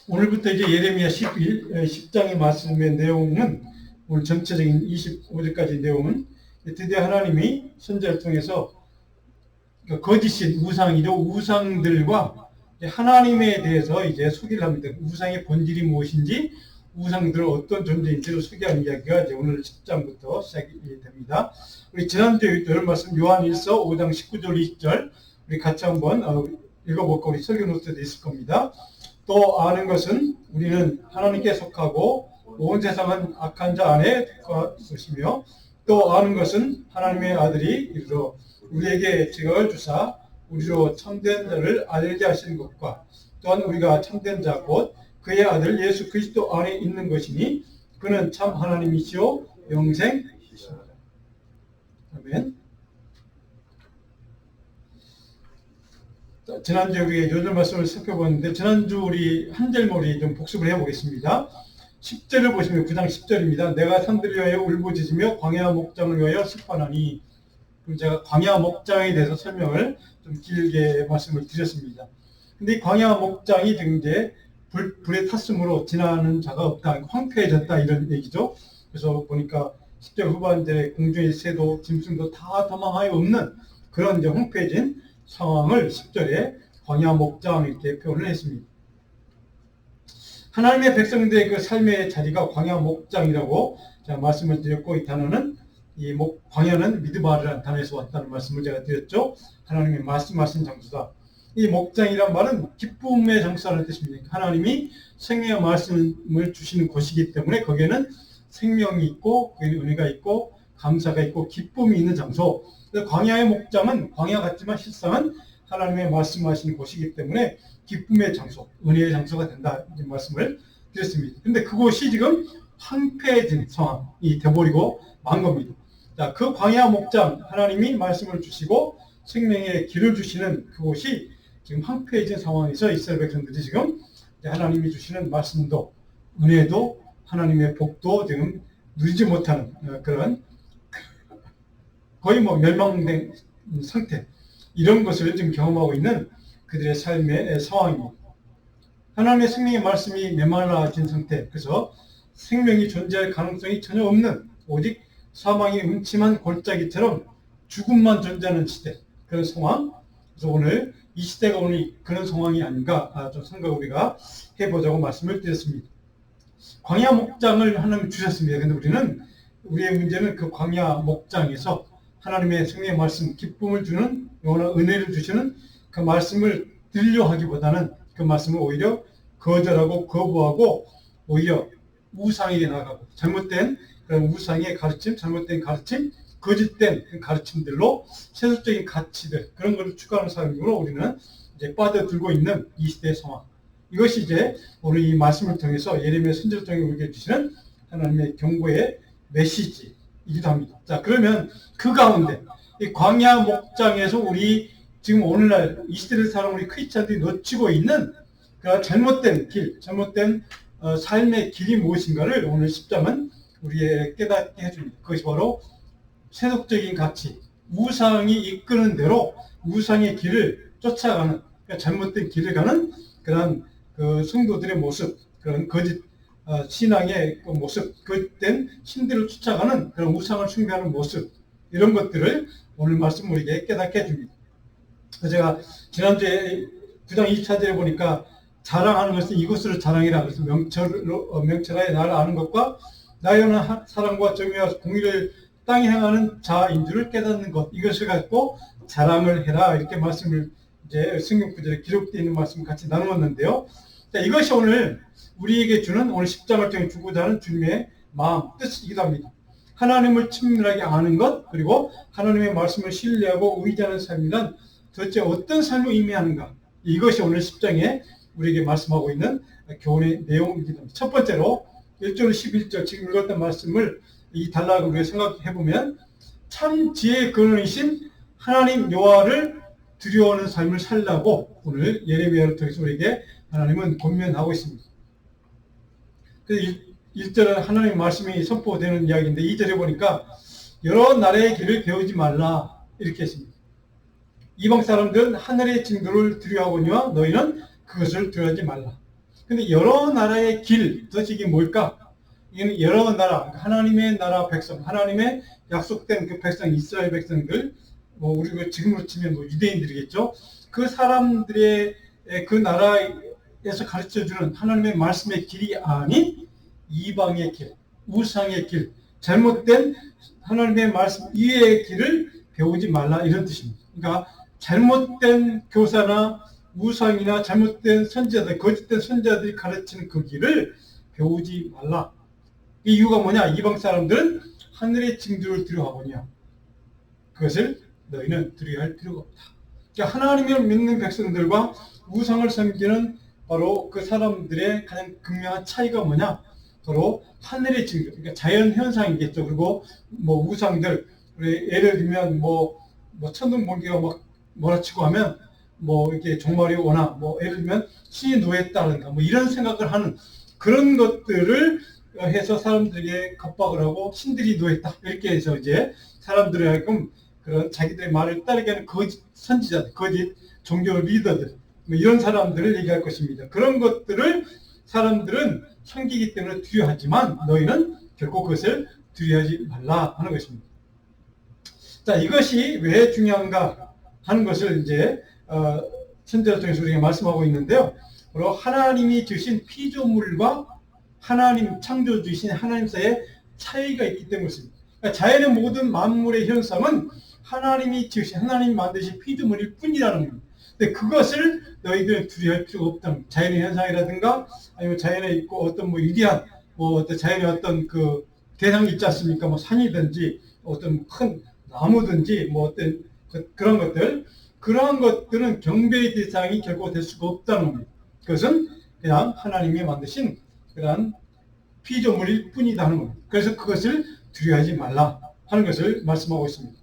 오늘부터 이제 예레미야 10장의 말씀의 내용은 오늘 전체적인 25절까지 내용은 드디어 하나님이 선지자를 통해서 거짓인 우상이죠. 우상들과 하나님에 대해서 이제 소개를 합니다. 우상의 본질이 무엇인지, 우상들은 어떤 존재인지를 소개하는 이야기가 이제 오늘 10장부터 시작이 됩니다. 우리 지난주에 들 말씀 요한 1서 5장 19절 20절 우리 같이 한번 읽어볼까. 우리 설교 노트도 있을 겁니다. 또 아는 것은 우리는 하나님께 속하고 온 세상은 악한 자 안에 것이며, 또 아는 것은 하나님의 아들이 이르러 우리에게 지각을 주사 우리로 참된 자를 알게 하시는 것과, 또한 우리가 참된 자 곧 그의 아들 예수 그리스도 안에 있는 것이니 그는 참 하나님이시오 영생이십니다. 아멘. 지난주에 우리 요절 말씀을 살펴봤는데, 지난주 우리 한 절머리 좀 복습을 해보겠습니다. 10절을 보시면 9장 10절입니다. 내가 산들을 위하여 울부짖으며 광야 목장을 위하여 슬퍼하니. 그럼 제가 광야 목장에 대해서 설명을 좀 길게 말씀을 드렸습니다. 근데 이 광야 목장이 이제 불에 탔으므로 지나는 자가 없다, 황폐해졌다, 이런 얘기죠. 그래서 보니까 10절 후반절에 공중의 새도 짐승도 다 도망하여 없는 그런 이제 황폐해진 상황을 10절에 광야 목장 이렇게 표현을 했습니다. 하나님의 백성들의 그 삶의 자리가 광야 목장이라고 제가 말씀을 드렸고, 이 단어는 광야는 미드바르라는 단어에서 왔다는 말씀을 제가 드렸죠. 하나님의 말씀하신 장소다. 이 목장이란 말은 기쁨의 장소라는 뜻입니다. 하나님이 생명의 말씀을 주시는 곳이기 때문에 거기에는 생명이 있고, 거기에는 은혜가 있고, 감사가 있고, 기쁨이 있는 장소. 광야의 목장은 광야 같지만 실상은 하나님의 말씀하시는 곳이기 때문에 기쁨의 장소, 은혜의 장소가 된다, 이런 말씀을 드렸습니다. 근데 그곳이 지금 황폐해진 상황이 돼버리고 만 겁니다. 자, 그 광야 목장, 하나님이 말씀을 주시고 생명의 길을 주시는 그곳이 지금 황폐해진 상황에서 이스라엘 백성들이 지금 하나님이 주시는 말씀도, 은혜도, 하나님의 복도 지금 누리지 못하는 그런 거의 멸망된 상태, 이런 것을 지금 경험하고 있는 그들의 삶의 상황입니다. 하나님의 생명의 말씀이 메말라진 상태, 그래서 생명이 존재할 가능성이 전혀 없는, 오직 사망의 음침한 골짜기처럼 죽음만 존재하는 시대, 그런 상황. 그래서 오늘 이 시대가 오늘 그런 상황이 아닌가 좀 생각을 우리가 해보자고 말씀을 드렸습니다. 광야 목장을 하나님 주셨습니다. 그런데 우리의 문제는 그 광야 목장에서 하나님의 생명의 말씀, 기쁨을 주는, 영원한 은혜를 주시는 그 말씀을 들려 하기보다는 그 말씀을 오히려 거절하고 거부하고 오히려 우상에게 나가고, 잘못된 그런 우상의 가르침, 잘못된 가르침, 거짓된 가르침들로 세속적인 가치들, 그런 것을 추구하는 사람으로 우리는 이제 빠져들고 있는 이 시대의 상황. 이것이 이제 오늘 이 말씀을 통해서 예레미야 선지자를 통해 우리에게 주시는 하나님의 경고의 메시지이기도 합니다. 자, 그러면 그 가운데 이 광야 목장에서 우리 지금 오늘날 이 시대를 사는 우리 크리스찬들이 놓치고 있는 그 잘못된 길, 잘못된 삶의 길이 무엇인가를 오늘 10장은 우리에게 깨닫게 해줍니다. 그것이 바로 세속적인 가치, 우상이 이끄는 대로 우상의 길을 쫓아가는, 그러니까 잘못된 길을 가는 그런 그 성도들의 모습, 그런 거짓 신앙의 그 모습, 그된 신들을 쫓아가는 그런 우상을 숭배하는 모습, 이런 것들을 오늘 말씀 우리에게 깨닫게 해줍니다. 제가 지난주에 9장 24절에 보니까 자랑하는 것은 이것으로 자랑이라, 그래서 명철하여 나를 아는 것과 나의 연한 사랑과 정의와 공의를 땅에 행하는 자인 줄을 깨닫는 것, 이것을 갖고 자랑을 해라, 이렇게 말씀을 이제 성경 구절에 기록되어 있는 말씀 같이 나누었는데요. 자, 이것이 오늘 우리에게 주는, 오늘 10장을 통해 주고자 하는 주님의 마음, 뜻이기도 합니다. 하나님을 친밀하게 아는 것, 그리고 하나님의 말씀을 신뢰하고 의지하는 삶이란 도대체 어떤 삶을 의미하는가, 이것이 오늘 10장에 우리에게 말씀하고 있는 교훈의 내용이기도 합니다. 첫 번째로 1절 11절 지금 읽었던 말씀을 이 단락을 우리가 생각해보면, 참 지혜의 근원이신 하나님 여호와를 두려워하는 삶을 살라고 오늘 예레미야를 통해서 우리에게 하나님은 권면하고 있습니다. 그래서 1절은 하나님 말씀이 선포되는 이야기인데 2절에 보니까 여러 나라의 길을 배우지 말라, 이렇게 했습니다. 이방 사람들은 하늘의 징조를 두려워하거니와 너희는 그것을 두려워하지 말라. 근데 여러 나라의 길, 도대체 이게 뭘까? 이게 여러 나라, 하나님의 나라 백성, 하나님의 약속된 그 백성, 이스라엘 백성들, 뭐 우리가 지금으로 치면 뭐 유대인들이겠죠. 그 사람들의 그 나라에서 가르쳐주는 하나님의 말씀의 길이 아닌 이방의 길, 우상의 길, 잘못된 하나님의 말씀 이외의 길을 배우지 말라, 이런 뜻입니다. 그러니까 잘못된 교사나 우상이나 잘못된 선지자들, 거짓된 선지자들이 가르치는 그 길을 배우지 말라. 이 이유가 뭐냐? 이방 사람들은 하늘의 징조를 두려워하거냐. 그것을 너희는 두려워할 필요가 없다. 그러니까 하나님을 믿는 백성들과 우상을 섬기는 바로 그 사람들의 가장 극명한 차이가 뭐냐? 바로 하늘의 징조, 그러니까 자연 현상이겠죠. 그리고 뭐 우상들, 예를 들면 뭐 천둥 번개가 막 몰아치고 하면 뭐 이렇게 종말이 오나, 뭐 예를 들면 신이 노했다든가 뭐 이런 생각을 하는 그런 것들을 해서 사람들에게 겁박을 하고 신들이 노했다 이렇게 해서 이제 사람들을 하여금 그런 자기들의 말을 따르게 하는 거짓 선지자들, 거짓 종교 리더들, 뭐 이런 사람들을 얘기할 것입니다. 그런 것들을 사람들은 섬기기 때문에 두려워하지만 너희는 결코 그것을 두려워하지 말라 하는 것입니다. 자, 이것이 왜 중요한가 하는 것을 이제 선지자를 통해서 우리가 말씀하고 있는데요. 바로 하나님이 주신 피조물과 하나님 창조주이신 하나님 사이에 차이가 있기 때문입니다. 그러니까 자연의 모든 만물의 현상은 하나님이 지으신, 하나님이 만드신 피조물일 뿐이라는 겁니다. 근데 그것을 너희들은 두려워할 필요가 없다는, 자연의 현상이라든가 아니면 자연에 있고 어떤 뭐 위대한 뭐 어떤 자연의 어떤 그 대상이 있지 않습니까? 뭐 산이든지 어떤 큰 나무든지 뭐 어떤 그런 것들, 그러한 것들은 경배의 대상이 결코 될 수가 없다는 겁니다. 그것은 그냥 하나님이 만드신 그러한 피조물일 뿐이다 하는 겁니다. 그래서 그것을 두려워하지 말라 하는 것을 말씀하고 있습니다.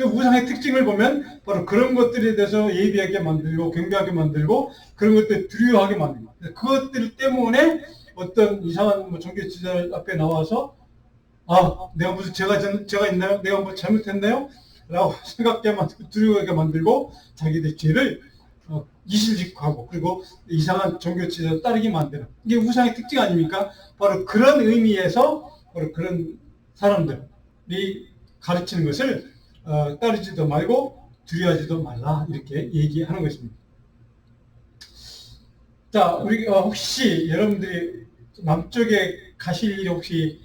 우상의 특징을 보면 바로 그런 것들에 대해서 예비하게 만들고 경배하게 만들고 그런 것들 두려워하게 만듭니다. 그것들 때문에 어떤 이상한 뭐 종교 지도자 앞에 나와서 내가 무슨 죄가 있나요? 내가 뭐 잘못했나요? 라고 생각하게 만들고 두려워하게 만들고 자기들 죄를 이실직하고 그리고 이상한 종교 지도자 따르게 만드는, 이게 우상의 특징 아닙니까? 바로 그런 의미에서 바로 그런 사람들이 가르치는 것을 따르지도 말고 두려워하지도 말라 이렇게 얘기하는 것입니다. 자, 우리 혹시 여러분들이 남쪽에 가실 일이 혹시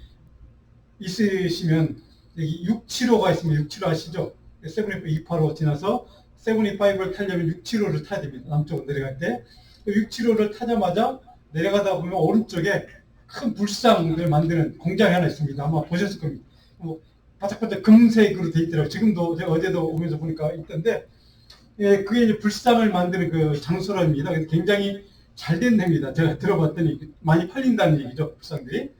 있으시면 여기 675가 있습니다. 675 아시죠? 725, 285 지나서 725를 타려면 675를 타야 됩니다. 남쪽으로 내려갈 때 675를 타자마자 내려가다 보면 오른쪽에 큰 불상을 만드는 공장이 하나 있습니다. 아마 보셨을 겁니다. 바짝바짝 금색으로 돼 있더라고요. 지금도 제가 어제도 오면서 보니까 있던데, 그게 이제 불상을 만드는 그 장소랍니다. 굉장히 잘 된 데입니다. 제가 들어봤더니 많이 팔린다는 얘기죠, 불상들이.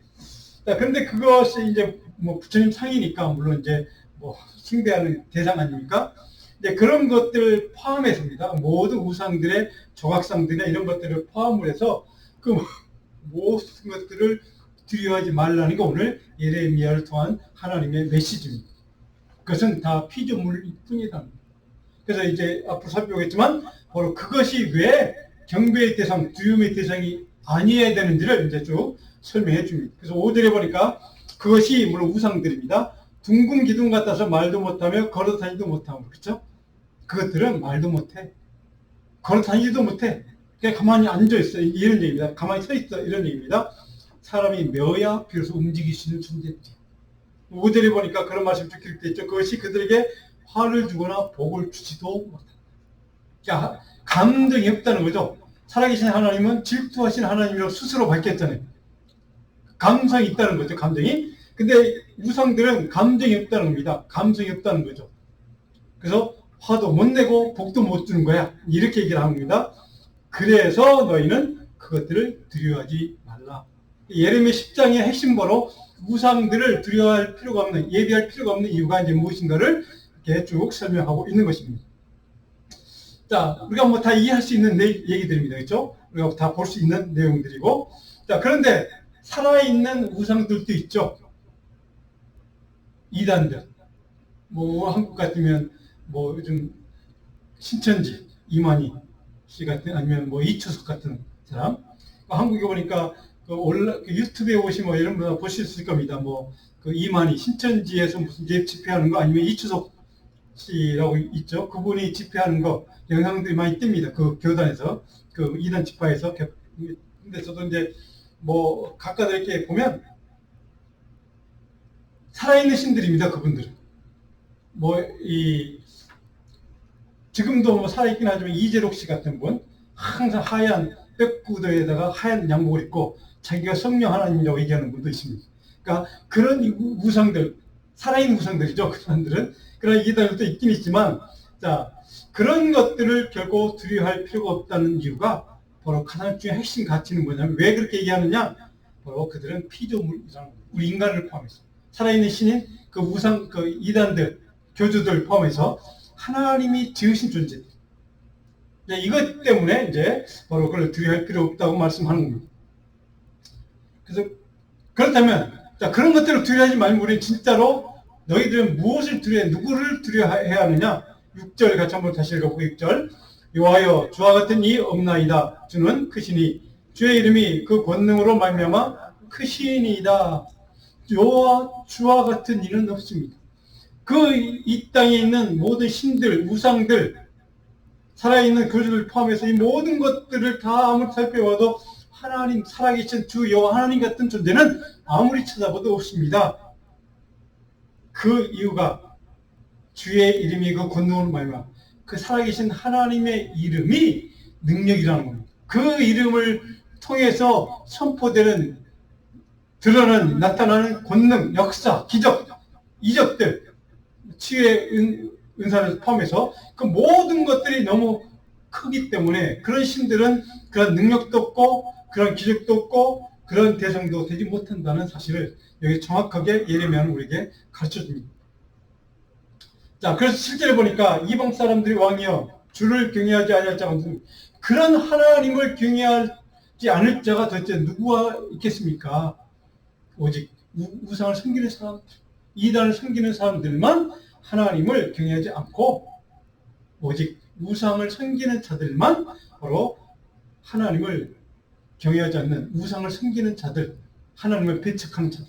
그런데 그것이 이제 뭐 부처님 상이니까 물론 이제 뭐 숭배하는 대상 아닙니까? 이제 그런 것들 포함해서입니다. 모든 우상들의 조각상들이나 이런 것들을 포함을 해서 그 모든 것들을 두려워하지 말라는 게 오늘 예레미야를 통한 하나님의 메시지입니다. 그것은 다 피조물일 뿐이다. 그래서 이제 앞으로 살펴보겠지만 바로 그것이 왜 경배의 대상, 두려움의 대상이 아니어야 되는지를 이제 쭉 설명해 줍니다. 그래서 5절에 보니까 그것이 물론 우상들입니다. 둥근 기둥 같아서 말도 못하며 걸어 다니도 못하고, 그렇죠? 그것들은 말도 못해. 걸어 다니지도 못해. 그냥 가만히 앉아 있어. 이런 얘기입니다. 가만히 서 있어. 이런 얘기입니다. 사람이 메어야 비로소 움직일 수 있는 존재지. 5절에 보니까 그런 말씀 쭉 기록되어 있죠. 그것이 그들에게 화를 주거나 복을 주지도 못한다. 그러니까 감정이 없다는 거죠. 살아계신 하나님은 질투하신 하나님이라고 스스로 밝혔잖아요. 감성이 있다는 거죠, 감정이. 근데 우상들은 감정이 없다는 겁니다. 감성이 없다는 거죠. 그래서 화도 못 내고 복도 못 주는 거야. 이렇게 얘기를 합니다. 그래서 너희는 그것들을 두려워하지 말라. 예레미야 10장의 핵심보로 우상들을 두려워할 필요가 없는, 예비할 필요가 없는 이유가 이제 무엇인가를 이렇게 쭉 설명하고 있는 것입니다. 자, 우리가 뭐 다 이해할 수 있는 얘기들입니다. 그렇죠? 우리가 다 볼 수 있는 내용들이고. 자, 그런데 살아있는 우상들도 있죠. 이단들. 뭐 한국 같으면 뭐 요즘 신천지 이만희 씨 같은, 아니면 뭐 이초석 같은 사람. 한국에 보니까 그 유튜브에 오시면 뭐 이런 거 보실 수 있을 겁니다. 뭐 그 이만희 신천지에서 무슨 집회하는 거 아니면 이추석 씨라고 있죠. 그분이 집회하는 거 영상들이 많이 뜹니다. 그 교단에서 그 이단 집회에서. 근데 저도 이제 뭐 각각 이렇게 보면 살아있는 신들입니다. 그분들은 뭐 지금도 뭐 살아있긴 하지만 이재록 씨 같은 분 항상 하얀 백구도에다가 하얀 양복을 입고 자기가 성령 하나님이라고 얘기하는 분도 있습니다. 그러니까 그런 우상들, 살아있는 우상들이죠. 그 사람들은. 그런 이단들도 있긴 있지만, 자, 그런 것들을 결코 두려워할 필요가 없다는 이유가 바로 가장 중요한 핵심 가치는 뭐냐면, 왜 그렇게 얘기하느냐? 바로 그들은 피조물 우상, 우리 인간을 포함해서 살아있는 신인 그 우상, 그 이단들, 교주들 포함해서 하나님이 지으신 존재들. 이것 때문에 이제 바로 그걸 두려워할 필요 없다고 말씀하는 겁니다. 그래서 그렇다면 자, 그런 것들을 두려워하지 말고 우리는 진짜로 너희들은 무엇을 두려워해, 누구를 두려워해야 하느냐? 6절 같이 한번 다시 읽어보고 6절. 여호와여 주와 같은 이 없나이다. 주는 크시니 주의 이름이 그 권능으로 말미암아 크시니이다. 여호와 주와 같은 이는 없습니다. 이 땅에 있는 모든 신들, 우상들, 살아있는 교주들 포함해서 이 모든 것들을 다 아무리 살펴봐도 하나님, 살아계신 주 여호와 하나님 같은 존재는 아무리 찾아봐도 없습니다. 그 이유가 주의 이름이 그 권능으로 말미암아 그 살아계신 하나님의 이름이 능력이라는 겁니다. 그 이름을 통해서 선포되는, 드러나는, 나타나는 권능, 역사, 기적, 이적들, 치유의 은사를 포함해서 그 모든 것들이 너무 크기 때문에 그런 신들은 그런 능력도 없고 그런 기적도 없고 그런 대상도 되지 못한다는 사실을 여기 정확하게 예레미야는 우리에게 가르쳐줍니다. 자, 그래서 실제로 보니까 이방 사람들이 왕이여 주를 경외하지 아니할 자가 그런 하나님을 경외하지 않을 자가 도대체 누구가 있겠습니까? 오직 우상을 섬기는 사람들, 이단을 섬기는 사람들만 하나님을 경외하지 않고 오직 우상을 섬기는 자들만 바로 하나님을 경외하지 않는 우상을 섬기는 자들, 하나님을 배척하는 자들.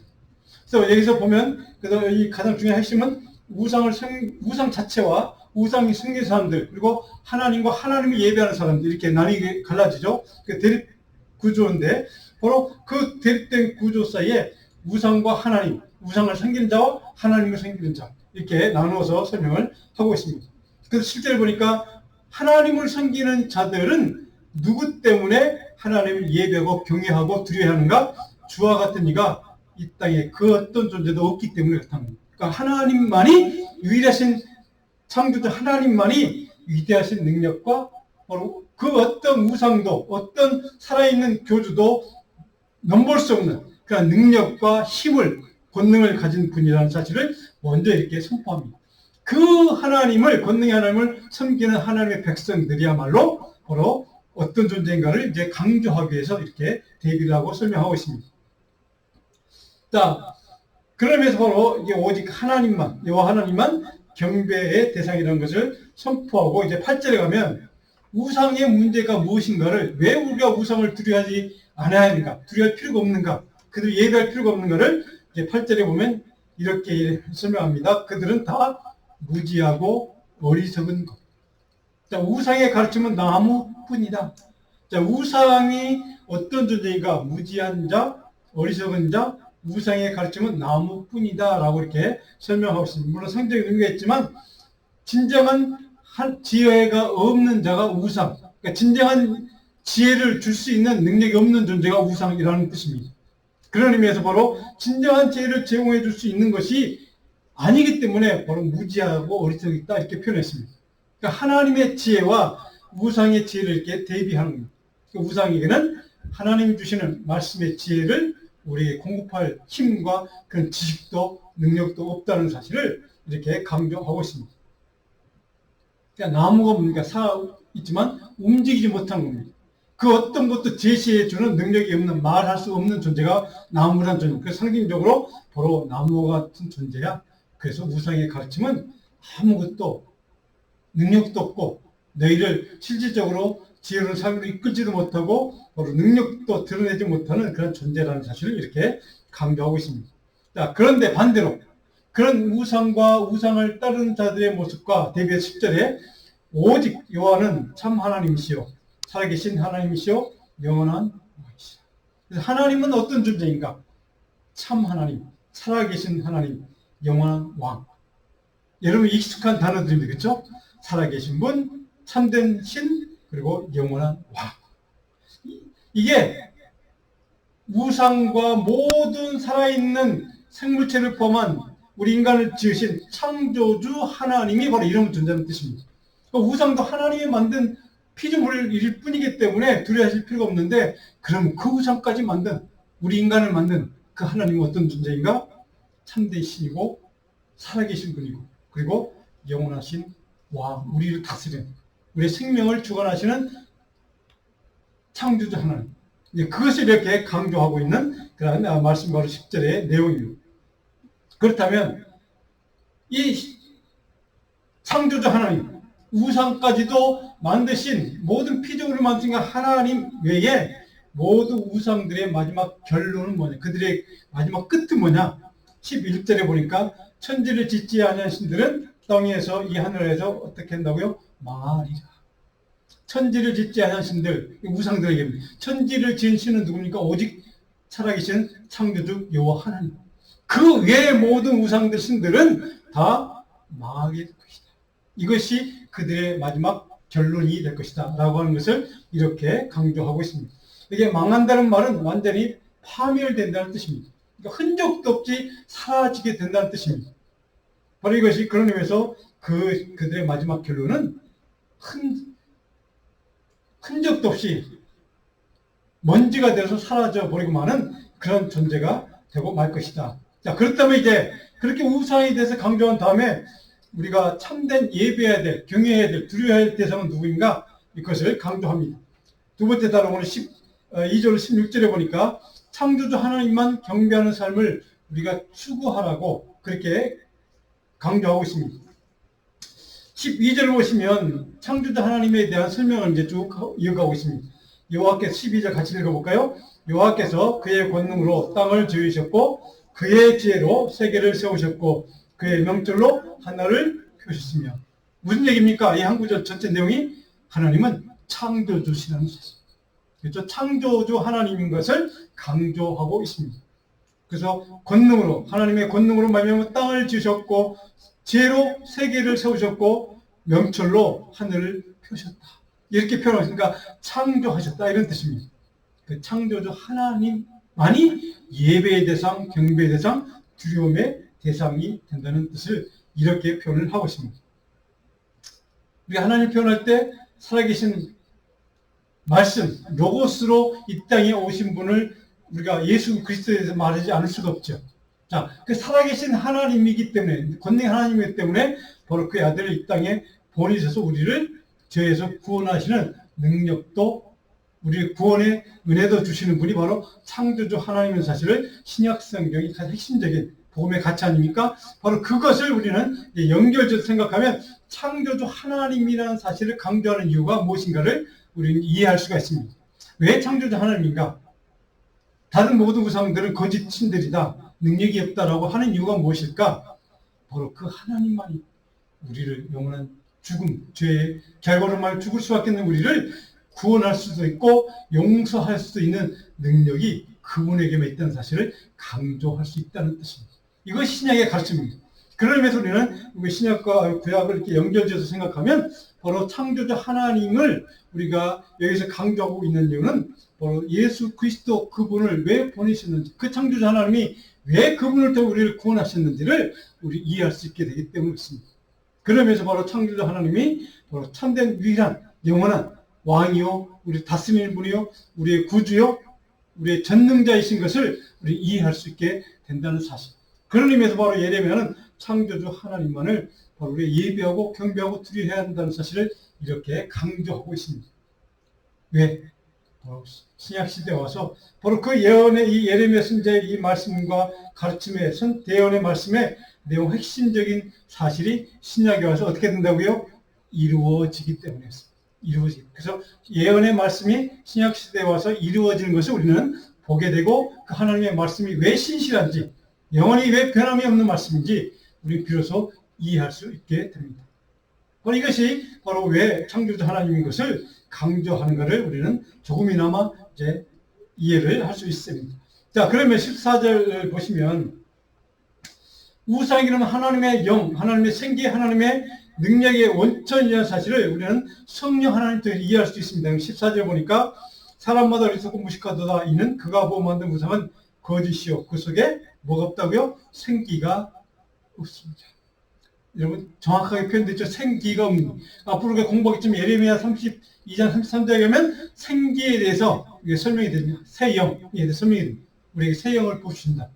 그래서 여기서 보면 그래서 이 가장 중요한 핵심은 우상 자체와 우상이 섬기는 사람들, 그리고 하나님과 하나님을 예배하는 사람들, 이렇게 나뉘게 갈라지죠. 그 대립 구조인데 바로 그 대립된 구조 사이에 우상과 하나님, 우상을 섬기는 자와 하나님을 섬기는 자, 이렇게 나누어서 설명을 하고 있습니다. 그래서 실제로 보니까 하나님을 섬기는 자들은 누구 때문에 하나님을 예배하고 경외하고 두려워하는가? 주와 같은 이가 이 땅에 그 어떤 존재도 없기 때문에 그렇다는 겁니다. 그러니까 하나님만이 유일하신 창조주, 하나님만이 위대하신 능력과 바로 그 어떤 우상도 어떤 살아있는 교주도 넘볼 수 없는 그런 능력과 힘을, 권능을 가진 분이라는 사실을 먼저 이렇게 선포합니다. 그 하나님을, 권능의 하나님을 섬기는 하나님의 백성들이야말로 바로 어떤 존재인가를 이제 강조하기 위해서 이렇게 대비를 하고 설명하고 있습니다. 자, 그러면서 바로 이게 오직 하나님만, 여호와 하나님만 경배의 대상이라는 것을 선포하고 이제 8절에 가면 우상의 문제가 무엇인가를, 왜 우리가 우상을 두려워하지 않아야 하는가, 두려워할 필요가 없는가, 그들 예배할 필요가 없는가를 이제 8절에 보면 이렇게 설명합니다. 그들은 다 무지하고 어리석은 것. 자, 우상의 가르침은 나무뿐이다. 자, 우상이 어떤 존재인가? 무지한 자, 어리석은 자, 우상의 가르침은 나무뿐이다 라고 이렇게 설명하고 있습니다. 물론 성경에 의미가 있지만 진정한 지혜가 없는 자가 우상, 그러니까 진정한 지혜를 줄 수 있는 능력이 없는 존재가 우상이라는 뜻입니다. 그런 의미에서 바로 진정한 지혜를 제공해 줄 수 있는 것이 아니기 때문에 바로 무지하고 어리석다 이렇게 표현했습니다. 그러니까 하나님의 지혜와 우상의 지혜를 이렇게 대비하는 겁니다. 그러니까 우상에게는 하나님이 주시는 말씀의 지혜를 우리에게 공급할 힘과 그런 지식도 능력도 없다는 사실을 이렇게 강조하고 있습니다. 그러니까 나무가 뭡니까? 있지만 움직이지 못한 겁니다. 그 어떤 것도 제시해 주는 능력이 없는, 말할 수 없는 존재가 나무라는 존재. 그래서 상징적으로 바로 나무 같은 존재야. 그래서 우상의 가르침은 아무것도 능력도 없고 너희를 실질적으로 지혜로운 삶을 이끌지도 못하고 바로 능력도 드러내지 못하는 그런 존재라는 사실을 이렇게 강조하고 있습니다. 자, 그런데 반대로 그런 우상과 우상을 따르는 자들의 모습과 대비해서 10절에 오직 여호와는 참 하나님이시요 살아계신 하나님이시요 영원한 왕이시라. 그래서 하나님은 어떤 존재인가? 참 하나님, 살아계신 하나님, 영원한 왕. 여러분 익숙한 단어들입니다. 그렇죠? 살아계신 분, 참된 신, 그리고 영원한 왕. 이게 우상과 모든 살아있는 생물체를 포함한 우리 인간을 지으신 창조주 하나님이 바로 이런 존재라는 뜻입니다. 그러니까 우상도 하나님이 만든 피조물일 뿐이기 때문에 두려워하실 필요가 없는데, 그럼 그 우상까지 만든 우리 인간을 만든 그 하나님은 어떤 존재인가? 참된 신이고 살아계신 분이고 그리고 영원하신 왕, 우리를 다스리는, 우리의 생명을 주관하시는 창조주 하나님. 그것을 이렇게 강조하고 있는 그런 말씀 바로 10절의 내용입니다. 그렇다면 이 창조주 하나님, 우상까지도 만드신 모든 피조물을 만드신 하나님 외에 모든 우상들의 마지막 결론은 뭐냐? 그들의 마지막 끝은 뭐냐? 11절에 보니까 천지를 짓지 아니한 신들은 땅에서 이 하늘에서 어떻게 한다고요? 망하리라. 천지를 짓지 아니한 신들, 우상들에게 천지를 지은 신은 누굽니까? 오직 살아계신 창조주 여호와 하나님. 그 외의 모든 우상들 신들은 다 망하게 될 것이다. 이것이 그들의 마지막 결론이 될 것이다 라고 하는 것을 이렇게 강조하고 있습니다. 이게 망한다는 말은 완전히 파멸된다는 뜻입니다. 그러니까 흔적도 없이 사라지게 된다는 뜻입니다. 바로 이것이 그런 의미에서 그들의 마지막 결론은 흔적도 없이 먼지가 되어서 사라져 버리고 마는 그런 존재가 되고 말 것이다. 자, 그렇다면 이제 그렇게 우상에 대해서 강조한 다음에 우리가 참된 예배해야 될, 경외해야 될, 두려워해야 될 대상은 누구인가? 이것을 강조합니다. 두 번째 단어는 2절 16절에 보니까 창조주 하나님만 경배하는 삶을 우리가 추구하라고 그렇게 강조하고 있습니다. 12절을 보시면 창조주 하나님에 대한 설명을 이제 쭉 이어가고 있습니다. 여호와께서 12절 같이 읽어볼까요? 여호와께서 그의 권능으로 땅을 지으셨고 그의 지혜로 세계를 세우셨고 그의 명절로 하늘을 펴셨으며. 무슨 얘기입니까? 이 한 구절 전체 내용이 하나님은 창조주시라는 사실. 그렇죠? 창조주 하나님인 것을 강조하고 있습니다. 그래서 권능으로, 하나님의 권능으로 말미암아 땅을 지으셨고 지혜로 세계를 세우셨고 명철로 하늘을 펴셨다. 이렇게 표현하시니까 창조하셨다 이런 뜻입니다. 그 창조주 하나님만이 예배의 대상, 경배의 대상, 두려움의 대상이 된다는 뜻을 이렇게 표현을 하고 있습니다. 우리 하나님 표현할 때 살아계신 말씀, 로고스로 이 땅에 오신 분을 우리가 예수 그리스도에 대해서 말하지 않을 수가 없죠. 자, 그 살아계신 하나님이기 때문에, 권능 하나님이기 때문에 바로 그의 아들을 이 땅에 보내셔서 우리를 죄에서 구원하시는 능력도, 우리의 구원의 은혜도 주시는 분이 바로 창조주 하나님의 사실을 신약 성경이 가장 핵심적인 복음의 가치 아닙니까? 바로 그것을 우리는 연결해서 생각하면 창조주 하나님이라는 사실을 강조하는 이유가 무엇인가를 우리는 이해할 수가 있습니다. 왜 창조주 하나님인가? 다른 모든 우상들은 거짓 신들이다, 능력이 없다라고 하는 이유가 무엇일까? 바로 그 하나님만이 우리를 영원한 죽음, 죄의 결과로만 죽을 수밖에 없는 우리를 구원할 수도 있고 용서할 수도 있는 능력이 그분에게만 있다는 사실을 강조할 수 있다는 뜻입니다. 이것이 신약의 가르침입니다. 그런 의미에서 우리는 신약과 구약을 이렇게 연결지어서 생각하면 바로 창조주 하나님을 우리가 여기서 강조하고 있는 이유는 바로 예수 그리스도 그분을 왜 보내셨는지, 그 창조주 하나님이 왜 그분을 통해 우리를 구원하셨는지를 우리 이해할 수 있게 되기 때문입니다. 그러면서 바로 창조주 하나님이 바로 참된 유일한 영원한 왕이요, 우리 다스리는 분이요, 우리의 구주요, 우리의 전능자이신 것을 우리 이해할 수 있게 된다는 사실. 그런 의미에서 바로 예레미야는 창조주 하나님만을 바로 우리 예배하고 경배하고 두려워해야 한다는 사실을 이렇게 강조하고 있습니다. 왜? 바로 신약 시대에 와서 바로 그 예언의 이 예레미야 선지자의 이 말씀과 가르침의 대언의 말씀의 내용 핵심적인 사실이 신약에 와서 어떻게 된다고요? 이루어지기 때문이었습니다. 이루어지게. 그래서 예언의 말씀이 신약 시대에 와서 이루어지는 것을 우리는 보게 되고 그 하나님의 말씀이 왜 신실한지 영원히 왜 변함이 없는 말씀인지 우리 비로소 이해할 수 있게 됩니다. 바로 이것이 바로 왜 창조주 하나님인 것을 강조하는가를 우리는 조금이나마 이제 이해를 할 수 있습니다. 자, 그러면 14절 보시면 우상이라는 하나님의 영, 하나님의 생기, 하나님의 능력의 원천이라는 사실을 우리는 성령 하나님 통해서 이해할 수 있습니다. 14절 보니까 사람마다 어리석고 무식하도다. 이는 그가 보고 만든 우상은 거짓이요. 그 속에 뭐가 없다고요? 생기가 없습니다. 여러분 정확하게 표현됐죠. 생기가 없는. 앞으로 우리가 공부하겠지만 예레미야 32장 33절에 가면 생기에 대해서 설명이 됩니다. 새 영에 대해서 설명이 됩니다. 우리에게 새 영을 부어주신다.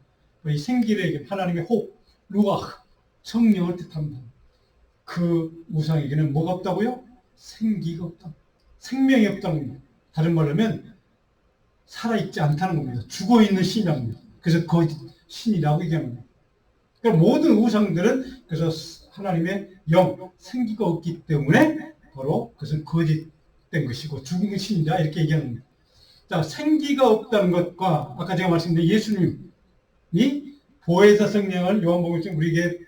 이 생기를 하나님의 호흡, 루아흐, 성령을 뜻합니다. 그 우상에게는 뭐가 없다고요? 생기가 없다. 생명이 없다는 겁니다. 다른 말로 하면 살아있지 않다는 겁니다. 죽어있는 신이랍니다. 그래서 거짓 신이라고 얘기하는 겁니다. 그러니까 모든 우상들은 그래서 하나님의 영, 생기가 없기 때문에 바로 그것은 거짓된 것이고 죽은 신이다 이렇게 얘기하는 겁니다. 자, 생기가 없다는 것과 아까 제가 말씀드린 예수님이 보혜사 성령을 요한복음에 우리에게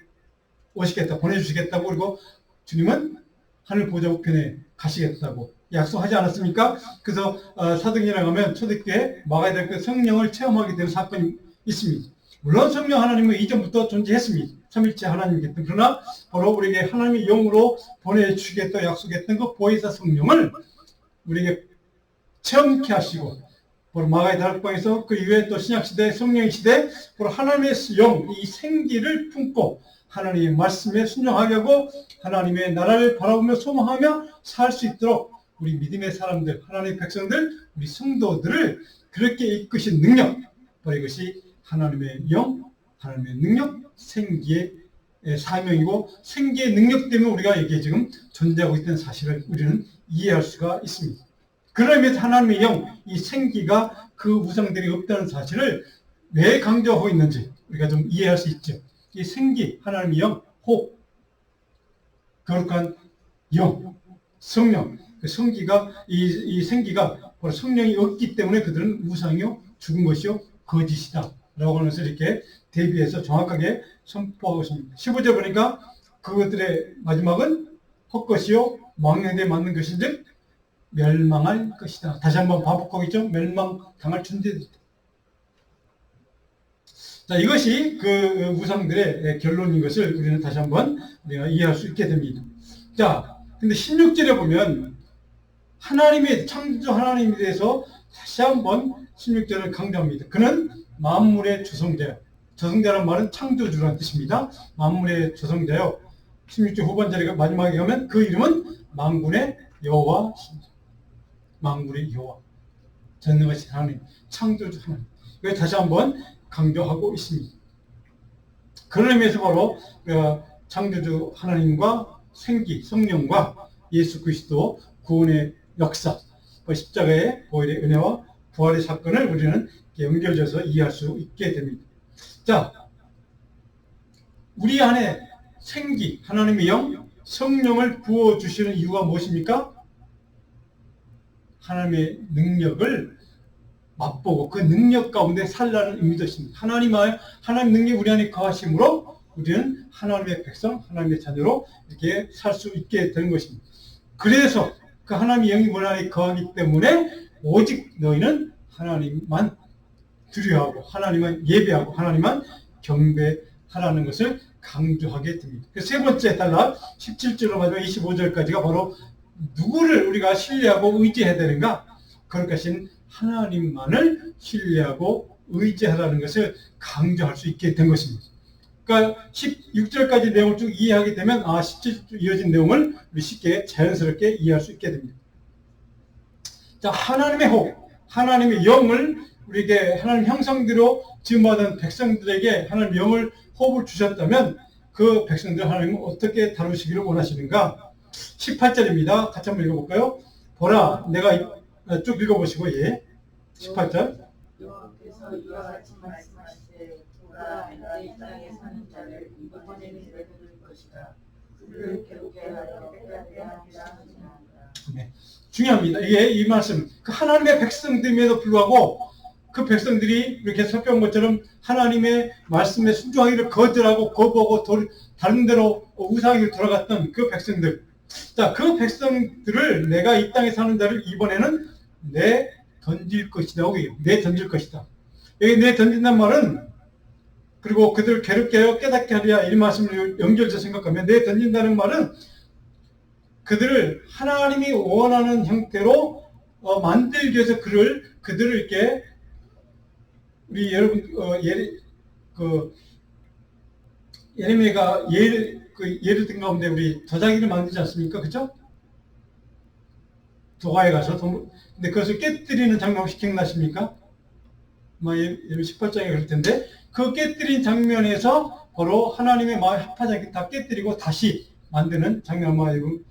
오시겠다, 보내주시겠다고 그리고 주님은 하늘 보좌 우편에 가시겠다고 약속하지 않았습니까? 그래서 사도행전에 가면 초대교회 마가다락교 성령을 체험하게 되는 사건이 있습니다. 물론 성령 하나님은 이전부터 존재했습니다. 삼일체 하나님이기 때문에. 그러나 바로 우리에게 하나님의 영으로 보내주시겠다고 약속했던 그 보혜사 성령을 우리에게 체험케 하시고 바로 마가의 다락방에서 그 이후에 또 신약시대 성령 시대 바로 하나님의 영, 이 생기를 품고 하나님의 말씀에 순종하게 하고 하나님의 나라를 바라보며 소망하며 살 수 있도록 우리 믿음의 사람들, 하나님의 백성들, 우리 성도들을 그렇게 이끄신 능력, 바로 이것이 하나님의 영, 하나님의 능력, 생기의 사명이고 생기의 능력 때문에 우리가 이게 지금 존재하고 있다는 사실을 우리는 이해할 수가 있습니다. 그러면서 하나님의 영, 이 생기가 그 우상들이 없다는 사실을 왜 강조하고 있는지 우리가 좀 이해할 수 있죠. 이 생기, 하나님의 영, 호흡, 거룩한 영, 성령, 그 성기가 이 생기가 바로 성령이 없기 때문에 그들은 우상이요, 죽은 것이요, 거짓이다 라고 하는 것을 이렇게 대비해서 정확하게 선포하고 있습니다. 15절 보니까 그것들의 마지막은 헛것이요 망령되에 맞는 것인즉 멸망할 것이다. 다시 한번 반복하고 있죠. 멸망당할 준비되다. 자, 이것이 그 우상들의 결론인 것을 우리는 다시 한번 우리가 이해할 수 있게 됩니다. 자, 근데 16절에 보면 하나님의 창조 하나님에 대해서 다시 한번 16절을 강조합니다. 그는 만물의 조성자요. 조성자란 말은 창조주라는 뜻입니다. 만물의 조성자요. 16절 후반절에 마지막에 가면 그 이름은 만군의 여호와십니다. 만군의 여호와. 전능하신 하나님, 창조주 하나님. 이걸 다시 한번 강조하고 있습니다. 그런 의미에서 바로 창조주 하나님과 생기, 성령과 예수 그리스도 구원의 역사, 십자가의 보혈의 은혜와 부활의 사건을 우리는 연결져서 이해할 수 있게 됩니다. 자, 우리 안에 생기, 하나님의 영, 성령을 부어주시는 이유가 무엇입니까? 하나님의 능력을 맛보고 그 능력 가운데 살라는 의미도 있습니다. 하나님 능력이 우리 안에 거하심으로 우리는 하나님의 백성, 하나님의 자녀로 이렇게 살 수 있게 되는 것입니다. 그래서 그 하나님의 영이 우리 안에 거하기 때문에 오직 너희는 하나님만 두려워하고 하나님만 예배하고 하나님만 경배하라는 것을 강조하게 됩니다. 세 번째 단락 17절로 마지막 25절까지가 바로 누구를 우리가 신뢰하고 의지해야 되는가? 거룩하신 하나님만을 신뢰하고 의지하라는 것을 강조할 수 있게 된 것입니다. 그러니까 16절까지 내용을 쭉 이해하게 되면 17절 이어진 내용을 우리 쉽게 자연스럽게 이해할 수 있게 됩니다. 자, 하나님의 호흡, 하나님의 영을 우리에게 하나님 형상대로 지음받은 백성들에게 하나님 영을 호흡을 주셨다면 그 백성들 하나님은 어떻게 다루시기를 원하시는가? 18절입니다. 같이 한번 읽어볼까요? 보라, 내가 쭉 읽어보시고, 예. 18절. 여호와께서 이와 같이 말씀하시되 보라, 내가 이 땅에 사는 자를 이번에 내게 줄 것이다. 그들을 괴롭게 하여 빼앗게 하리라 하시니라. 네. 중요합니다. 이게 이 말씀, 그 하나님의 백성됨에도 불구하고 그 백성들이 이렇게 살펴본 것처럼 하나님의 말씀에 순종하기를 거절하고 거부하고 다른 데로 우상에게 돌아갔던 그 백성들. 자, 그 백성들을 내가 이 땅에 사는 자를 이번에는 내 던질 것이다. 내 던질 것이다. 여기 내 던진다는 말은 그리고 그들을 괴롭게 하여 깨닫게 하랴 이 말씀을 연결해서 생각하면 내 던진다는 말은 그들을 하나님이 원하는 형태로 만들기 위해서 그들을 이렇게 우리 여러분 예레미야가 예를 든 가운데 우리 도자기를 만들지 않습니까? 그죠? 도가에 가서 근데 그것을 깨뜨리는 장면 혹시 기억나십니까? 18장에 그럴 텐데 그 깨뜨린 장면에서 바로 하나님의 마음에 합하지 않게 다 깨뜨리고 다시 만드는 장면 아마 여러분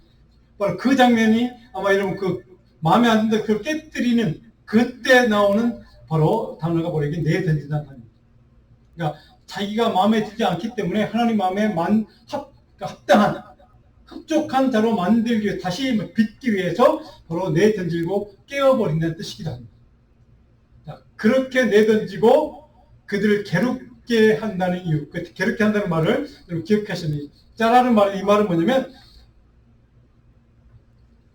바로 그 장면이 아마 여러분 그 마음에 안 든다 그걸 깨뜨리는 그때 나오는 바로 단어가 바로 이게 내 던진다는 단어입니다. 그러니까 자기가 마음에 들지 않기 때문에 하나님 마음에 합당한 흡족한 자로 만들기 위해 다시 빚기 위해서 바로 내 던지고 깨어버린다는 뜻이기도 합니다. 자, 그렇게 내 던지고 그들을 괴롭게 한다는 이유, 괴롭게 한다는 말을 기억하시면 짜라는 말, 이 말은 뭐냐면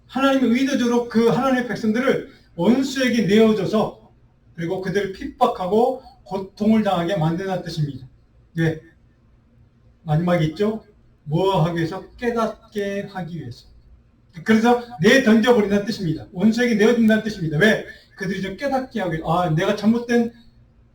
하나님이 의도적으로 그 하나님의 백성들을 원수에게 내어줘서 그리고 그들을 핍박하고 고통을 당하게 만든다는 뜻입니다. 네. 마지막에 있죠? 뭐 하기 위해서? 깨닫게 하기 위해서. 그래서 내 던져버린다는 뜻입니다. 원수에게 내어준다는 뜻입니다. 왜? 그들이 좀 깨닫게 하기 위해서. 내가 잘못된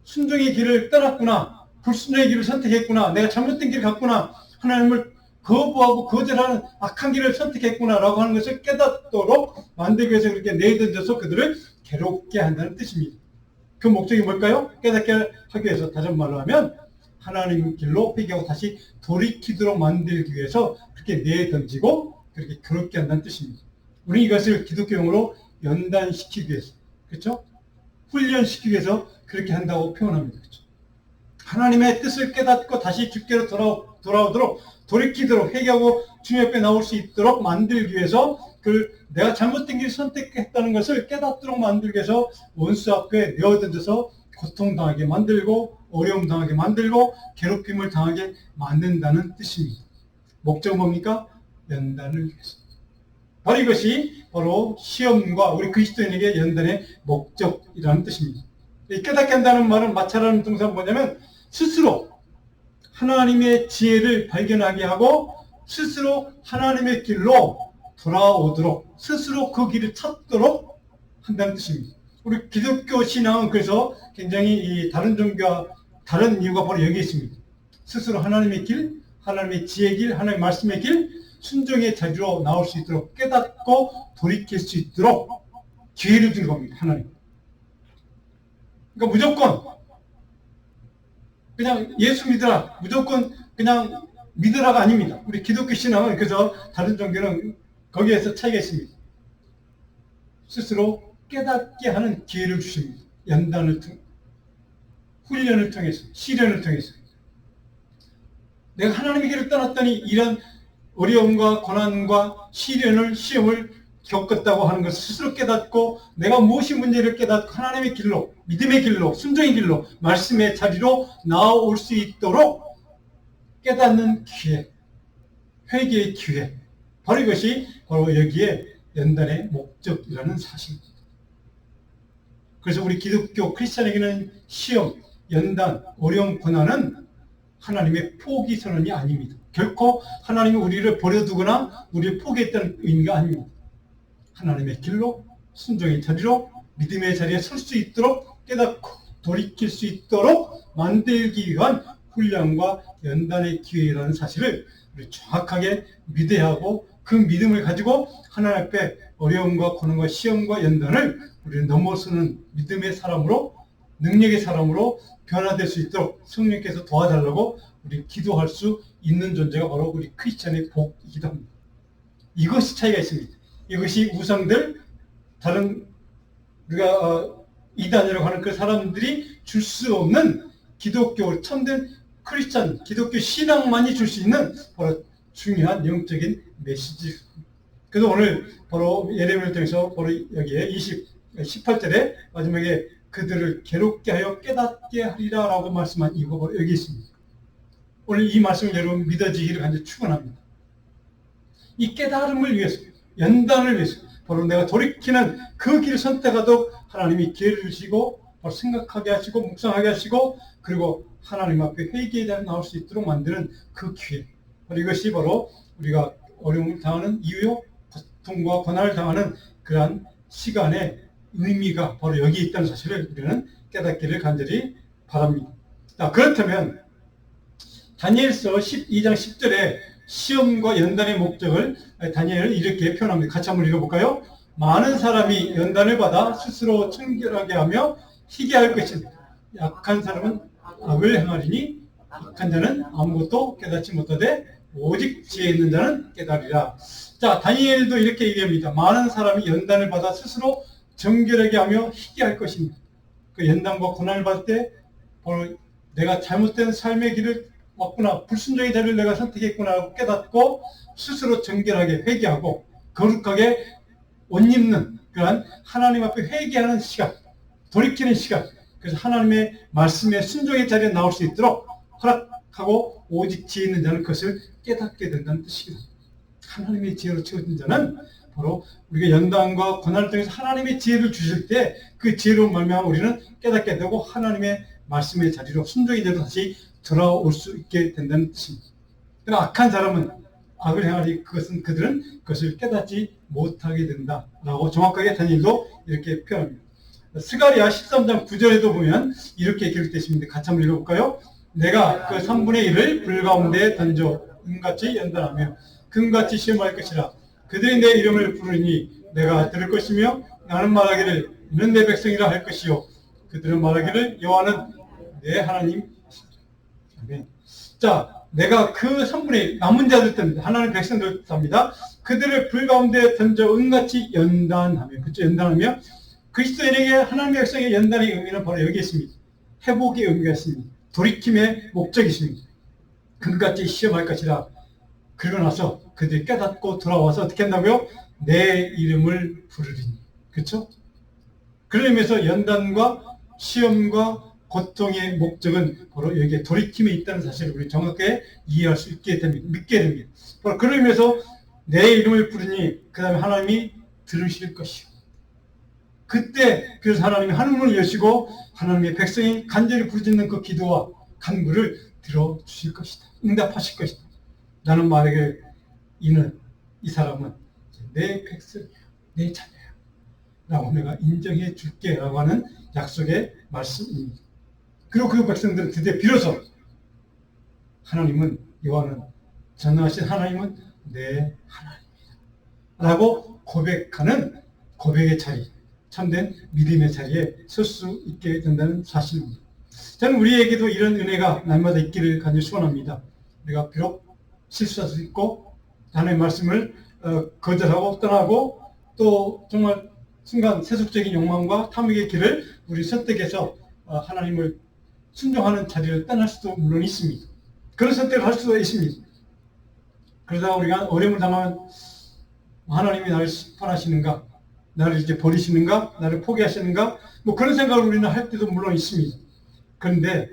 순종의 길을 떠났구나. 불순종의 길을 선택했구나. 내가 잘못된 길을 갔구나. 하나님을 거부하고 거절하는 악한 길을 선택했구나 라고 하는 것을 깨닫도록 만들기 위해서 그렇게 내던져서 그들을 괴롭게 한다는 뜻입니다. 그 목적이 뭘까요? 깨닫게 하기 위해서. 다른 말로 하면 하나님 길로 회개하고 다시 돌이키도록 만들기 위해서 그렇게 내던지고 그렇게 괴롭게 한다는 뜻입니다. 우리 이것을 기독교용어로 연단시키기 위해서, 그렇죠? 훈련시키기 위해서 그렇게 한다고 표현합니다. 그렇죠? 하나님의 뜻을 깨닫고 다시 주께로 돌아오도록 돌이키도록 회개하고 주님 옆에 나올 수 있도록 만들기 위해서 내가 잘못된 길을 선택했다는 것을 깨닫도록 만들기 위해서 원수 앞에 내어던져서 고통당하게 만들고 어려움 당하게 만들고 괴롭힘을 당하게 만든다는 뜻입니다. 목적은 뭡니까? 연단을 위해서. 바로 이것이 바로 시험과 우리 그리스도인에게 연단의 목적이라는 뜻입니다. 깨닫게 한다는 말은 마찰하는 동사는 뭐냐면 스스로 하나님의 지혜를 발견하게 하고 스스로 하나님의 길로 돌아오도록 스스로 그 길을 찾도록 한다는 뜻입니다. 우리 기독교 신앙은 그래서 굉장히 이 다른 종교와 다른 이유가 바로 여기 있습니다. 스스로 하나님의 길, 하나님의 지혜의 길, 하나님의 말씀의 길, 순종의 자리로 나올 수 있도록 깨닫고 돌이킬 수 있도록 기회를 준 겁니다. 하나님. 그러니까 무조건 그냥 예수 믿으라, 무조건 그냥 믿으라가 아닙니다. 우리 기독교 신앙은 그래서 다른 종교는 거기에서 차이가 있습니다. 스스로 깨닫게 하는 기회를 주십니다. 연단을 통해, 훈련을 통해서, 시련을 통해서. 내가 하나님의 길을 떠났더니 이런 어려움과 고난과 시험을 겪었다고 하는 것을 스스로 깨닫고 내가 무엇이 문제를 깨닫고 하나님의 길로, 믿음의 길로, 순종의 길로, 말씀의 자리로 나아올 수 있도록 깨닫는 기회, 회개의 기회. 바로 이것이 바로 여기에 연단의 목적이라는 사실입니다. 그래서 우리 기독교 크리스찬에게는 시험, 연단, 어려움, 고난은 하나님의 포기 선언이 아닙니다. 결코 하나님이 우리를 버려두거나 우리를 포기했다는 의미가 아닙니다. 하나님의 길로, 순종의 자리로, 믿음의 자리에 설 수 있도록 깨닫고 돌이킬 수 있도록 만들기 위한 훈련과 연단의 기회라는 사실을 우리 정확하게 믿어야 하고 그 믿음을 가지고 하나님 앞에 어려움과 고난과 시험과 연단을 우리는 넘어서는 믿음의 사람으로 능력의 사람으로 변화될 수 있도록 성령께서 도와달라고 우리 기도할 수 있는 존재가 바로 우리 크리스찬의 복이기도 합니다. 이것이 차이가 있습니다. 이것이 우상들 다른 우리가 이단이라고 하는 그 사람들이 줄 수 없는 기독교 참된 크리스찬 기독교 신앙만이 줄 수 있는 바로 중요한 영적인 메시지. 그래서 오늘 바로 예레미야를 통해서 바로 여기에 18절에 마지막에 그들을 괴롭게 하여 깨닫게 하리라 라고 말씀한 이유가 바로 여기 있습니다. 오늘 이 말씀을 여러분 믿어지기를 간절히 축원합니다. 이 깨달음을 위해서, 연단을 위해서, 바로 내가 돌이키는 그 길을 선택하도록 하나님이 기회를 주시고 바로 생각하게 하시고 묵상하게 하시고 그리고 하나님 앞에 회개의 자리에 나올 수 있도록 만드는 그 기회. 바로 이것이 바로 우리가 어려움을 당하는 이유요, 고통과 고난을 당하는 그러한 시간의 의미가 바로 여기 있다는 사실을 우리는 깨닫기를 간절히 바랍니다. 자, 그렇다면 다니엘서 12장 10절에 시험과 연단의 목적을 다니엘은 이렇게 표현합니다. 같이 한번 읽어볼까요? 많은 사람이 연단을 받아 스스로 청결하게 하며 희게 할 것이니 약한 사람은 악을 행하리니 악한 자는 아무것도 깨닫지 못하되 오직 지혜 있는 자는 깨달으리라. 자, 다니엘도 이렇게 얘기합니다. 많은 사람이 연단을 받아 스스로 정결하게 하며 희게 할 것입니다. 그 연단과 고난을 받을 때 바로 내가 잘못된 삶의 길을 왔구나, 불순종의 자리를 내가 선택했구나 하고 깨닫고 스스로 정결하게 회개하고 거룩하게 옷 입는 그러한 하나님 앞에 회개하는 시간, 돌이키는 시간, 그래서 하나님의 말씀에 순종의 자리에 나올 수 있도록 허락하고 오직 지혜 있는 자는 그것을 깨닫게 된다는 뜻입니다. 하나님의 지혜로 채워진 자는 바로 우리가 연단과 고난을 통해서 하나님의 지혜를 주실 때 그 지혜로 말미암아 우리는 깨닫게 되고 하나님의 말씀의 자리로 순종의 자리로 다시 돌아올 수 있게 된다는 뜻입니다. 그러나 악한 사람은 악을 행하리 그들은 그것을 깨닫지 못하게 된다라고 정확하게 다니엘도 이렇게 표현합니다. 스가랴 13장 9절에도 보면 이렇게 기록되어 있습니다. 같이 한번 읽어볼까요? 내가 그 3분의 1을 불 가운데 던져 은같이 연단하며 금같이 시험할 것이라. 그들이 내 이름을 부르니 내가 들을 것이며 나는 말하기를 이는 내 백성이라 할 것이요 그들은 말하기를 여호와는 내 하나님. 아멘. 자, 내가 그 3분의 1 남은 자들 때문에 하나님 백성들 답니다. 그들을 불 가운데 던져 은같이 연단하며, 그렇죠? 연단하며 그리스도인에게 하나님의 백성의 연단의 의미는 바로 여기 있습니다. 회복의 의미가 있습니다. 돌이킴의 목적이 있습니다. 금같이 시험할 것이라. 그러고 나서 그들이 깨닫고 돌아와서 어떻게 한다고요? 내 이름을 부르리니. 그렇죠? 그런 의미에서 연단과 시험과 고통의 목적은 바로 여기에 돌이킴에 있다는 사실을 우리 정확하게 이해할 수 있게 됩니다. 믿게 됩니다. 바로 그런 의미에서 내 이름을 부르니 그 다음에 하나님이 들으실 것이요. 그때 그래서 하나님이 하늘문을 여시고 하나님의 백성이 간절히 부르짖는 그 기도와 간구를 들어주실 것이다. 응답하실 것이다. 나는 말하기를 이 사람은 내 백성이야, 내 자녀야 라고 내가 인정해 줄게 라고 하는 약속의 말씀입니다. 그리고 그 백성들은 드디어 비로소 하나님은 여호와는 전능하신 하나님은 내 하나님이다 라고 고백하는 고백의 자리, 참된 믿음의 자리에 설 수 있게 된다는 사실입니다. 저는 우리에게도 이런 은혜가 날마다 있기를 간절히 소원합니다. 우리가 비록 실수할 수 있고 하나님의 말씀을 거절하고 떠나고 또 정말 순간 세속적인 욕망과 탐욕의 길을 우리 선택해서 하나님을 순종하는 자리를 떠날 수도 물론 있습니다. 그런 선택을 할 수도 있습니다. 그러다가 우리가 어려움을 당하면 하나님이 나를 심판하시는가, 나를 이제 버리시는가, 나를 포기하시는가, 뭐 그런 생각을 우리는 할 때도 물론 있습니다. 그런데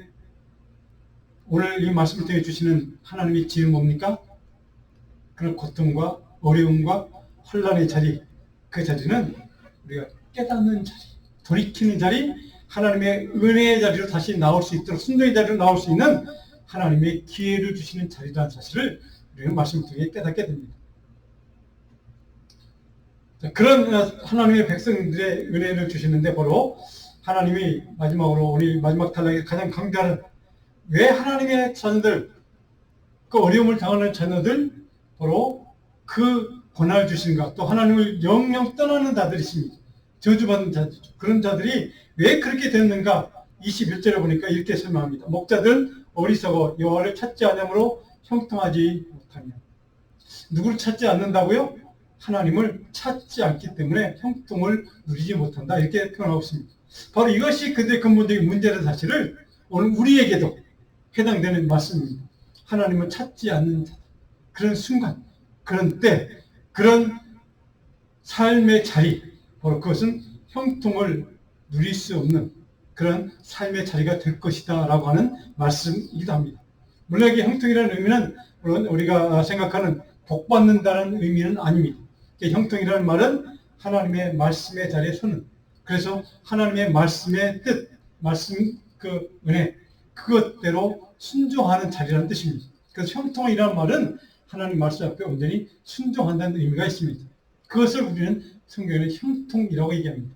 오늘 이 말씀을 통해 주시는 하나님의 지혜는 뭡니까? 그런 고통과 어려움과 혼란의 자리, 그 자리는 우리가 깨닫는 자리, 돌이키는 자리, 하나님의 은혜의 자리로 다시 나올 수 있도록 순종의 자리로 나올 수 있는 하나님의 기회를 주시는 자리라는 사실을 우리는 말씀을 통해 깨닫게 됩니다. 자, 그런 하나님의 백성들의 은혜를 주시는데 바로 하나님이 마지막으로 우리 마지막 단락에 가장 강조하는 왜 하나님의 자녀들, 그 어려움을 당하는 자녀들 바로 그 고난을 주시는가, 또 하나님을 영영 떠나는 자들이 있습니다. 저주받는 자들, 그런 자들이 왜 그렇게 됐는가 21절에 보니까 이렇게 설명합니다. 목자들은 어리석어 여호와를 찾지 않으므로 형통하지 못하며. 누구를 찾지 않는다고요? 하나님을 찾지 않기 때문에 형통을 누리지 못한다, 이렇게 표현하고 있습니다. 바로 이것이 그들의 근본적인 문제라는 사실을 오늘 우리에게도 해당되는 말씀입니다. 하나님을 찾지 않는 자, 그런 순간, 그런 때, 그런 삶의 자리, 바로 그것은 형통을 누릴 수 없는 그런 삶의 자리가 될 것이다 라고 하는 말씀이기도 합니다. 물론 이 형통이라는 의미는 물론 우리가 생각하는 복 받는다는 의미는 아닙니다. 형통이라는 말은 하나님의 말씀의 자리에 서는, 그래서 하나님의 말씀의 뜻, 말씀 그 은혜, 그것대로 순종하는 자리라는 뜻입니다. 그래서 형통이라는 말은 하나님 말씀 앞에 온전히 순종한다는 의미가 있습니다. 그것을 우리는 성경에는 형통이라고 얘기합니다.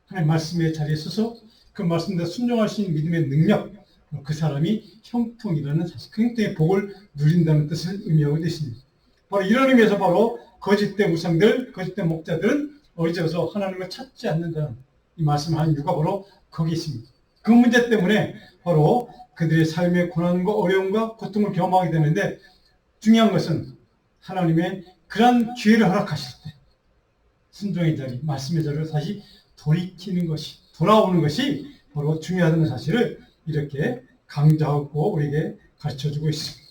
하나님 말씀의 자리에 서서 그 말씀대로 순종할 수 있는 믿음의 능력, 그 사람이 형통이라는 사실, 그 형통의 복을 누린다는 뜻을 의미하고 있습니다. 바로 이런 의미에서 바로 거짓된 우상들, 거짓된 목자들은 어리석어서 하나님을 찾지 않는다는 이 말씀을 하는 이유가 바로 거기 있습니다. 그 문제 때문에 바로 그들의 삶의 고난과 어려움과 고통을 경험하게 되는데, 중요한 것은 하나님의 그런 기회를 허락하실 때 순종의 자리, 말씀의 자리로 다시 돌이키는 것이, 돌아오는 것이 바로 중요하다는 사실을 이렇게 강조하고 우리에게 가르쳐주고 있습니다.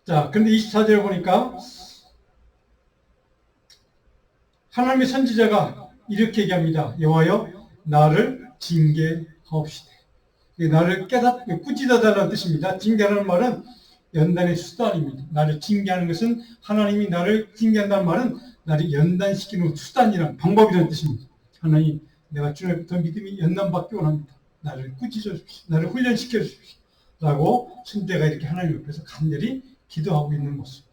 자, 그런데 24절에 보니까 하나님의 선지자가 이렇게 얘기합니다. 여호와여, 나를 징계하옵시되. 나를 꾸짖어 달라는 뜻입니다. 징계하는 말은 연단의 수단입니다. 나를 징계하는 것은, 하나님이 나를 징계한다는 말은 나를 연단시키는 수단이란 방법이라는 뜻입니다. 하나님, 내가 주님부터 믿음이 연단받기 원합니다. 나를 꾸짖어 주십시오. 나를 훈련시켜 주십시오. 라고 선지자가 이렇게 하나님 옆에서 간절히 기도하고 있는 모습.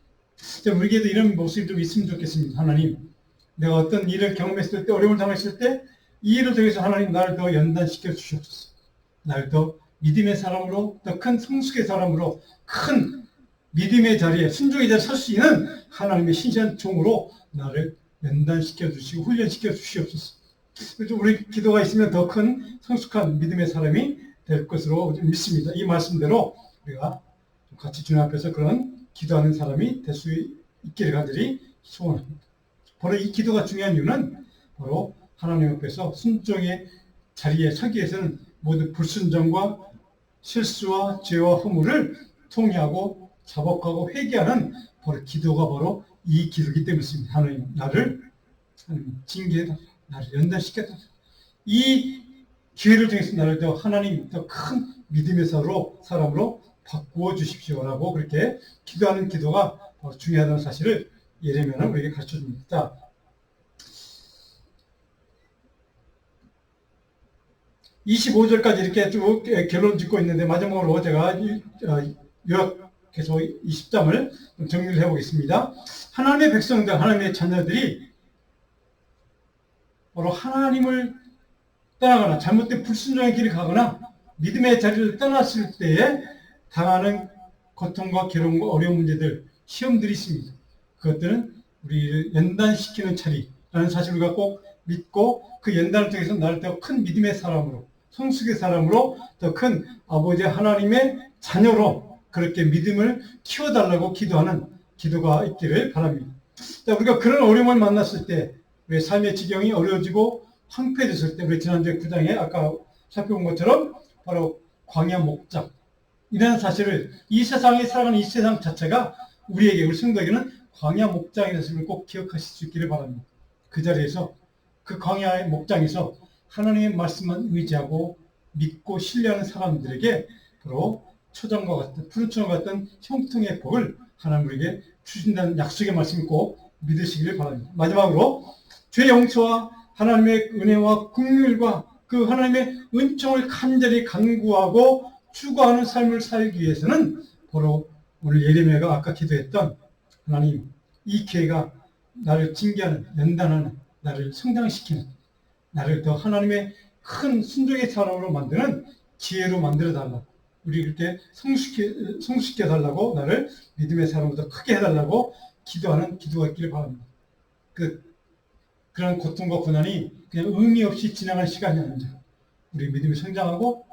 우리에게도 이런 모습이 좀 있으면 좋겠습니다. 하나님, 내가 어떤 일을 경험했을 때, 어려움을 당했을 때, 이 일을 통해서 하나님 나를 더 연단시켜 주시옵소서. 나를 더 믿음의 사람으로, 더 큰 성숙의 사람으로, 큰 믿음의 자리에, 순종의 자리에 설 수 있는 하나님의 신실한 종으로 나를 연단시켜 주시고 훈련시켜 주시옵소서. 우리 기도가 있으면 더 큰 성숙한 믿음의 사람이 될 것으로 믿습니다. 이 말씀대로 우리가 같이 주님 앞에서 그런 기도하는 사람이 될 수 있기를 간절히 소원합니다. 바로 이 기도가 중요한 이유는 바로 하나님 앞에서 순종의 자리에 서기 위해서는 모든 불순종과 실수와 죄와 허물을 통회하고 자복하고 회개하는 바로 기도가 바로 이 기도이기 때문입니다. 하나님, 나를 징계해달라, 나를 연단시켜달라. 이 기회를 통해서 나를 더 하나님 더 큰 믿음의 사람으로 바꾸어 주십시오라고 그렇게 기도하는 기도가 바로 중요하다는 사실을 예레미야는 우리에게 가르쳐 줍니다. 25절까지 이렇게 쭉 결론 짓고 있는데, 마지막으로 제가 요약해서 20장을 정리를 해보겠습니다. 하나님의 백성들, 하나님의 자녀들이 바로 하나님을 떠나거나 잘못된 불순종의 길을 가거나 믿음의 자리를 떠났을 때에 당하는 고통과 괴로움과 어려운 문제들, 시험들이 있습니다. 그것들은 우리를 연단시키는 자리라는 사실을 우리가 꼭 믿고, 그 연단을 통해서 나를 더 큰 믿음의 사람으로, 성숙의 사람으로, 더 큰 아버지 하나님의 자녀로 그렇게 믿음을 키워달라고 기도하는 기도가 있기를 바랍니다. 자, 우리가 그런 어려움을 만났을 때, 우리의 삶의 지경이 어려워지고 황폐해졌을 때, 우리 지난주에 9장에 아까 살펴본 것처럼 바로 광야 목장, 이라는 사실을, 이 세상에 살아가는 이 세상 자체가 우리에게, 우리 성도에게는 광야 목장이라는 것을 꼭 기억하실 수 있기를 바랍니다. 그 자리에서, 그 광야의 목장에서 하나님의 말씀만 의지하고 믿고 신뢰하는 사람들에게 바로 초장과 같은, 푸른 초장과 같은 형통의 복을 하나님 우리에게 주신다는 약속의 말씀을 꼭 믿으시기를 바랍니다. 마지막으로, 죄 용서와 하나님의 은혜와 긍휼과 그 하나님의 은총을 간절히 간구하고 추구하는 삶을 살기 위해서는 바로 오늘 예레미야가 아까 기도했던, 하나님, 이 기회가 나를 징계하는, 연단하는, 나를 성장시키는, 나를 더 하나님의 큰 순종의 사람으로 만드는 기회로 만들어달라. 우리 그렇게 성숙시켜달라고, 나를 믿음의 사람으로 더 크게 해달라고 기도하는 기도가 있기를 바랍니다. 그런 고통과 고난이 그냥 의미 없이 지나가는 시간이 아닙니다. 우리 믿음이 성장하고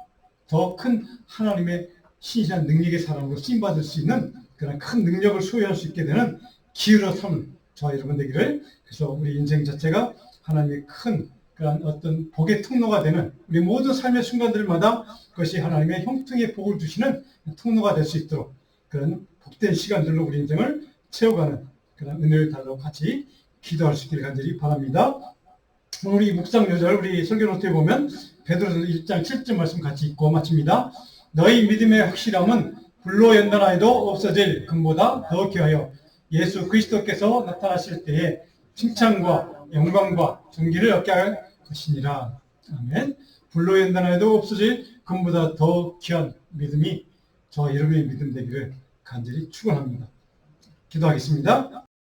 더 큰 하나님의 신실한 능력의 사람으로 쓰임받을 수 있는 그런 큰 능력을 소유할 수 있게 되는 기회로 삼는 저와 여러분 되기를, 그래서 우리 인생 자체가 하나님의 큰 그런 어떤 복의 통로가 되는, 우리 모든 삶의 순간들마다 그것이 하나님의 형통의 복을 주시는 통로가 될 수 있도록 그런 복된 시간들로 우리 인생을 채워가는 그런 은혜를 달라고 같이 기도할 수 있기를 간절히 바랍니다. 오늘 이 묵상 요절 우리 설교 노트에 보면 베드로전서 1장 7절 말씀 같이 읽고 마칩니다. 너희 믿음의 확실함은 불로 연단하여도 없어질 금보다 더 귀하여 예수 그리스도께서 나타나실 때에 칭찬과 영광과 존귀를 얻게 할 것이니라. 아멘. 불로 연단하여도 없어질 금보다 더 귀한 믿음이 저와 여러분의 믿음 되기를 간절히 축원합니다. 기도하겠습니다.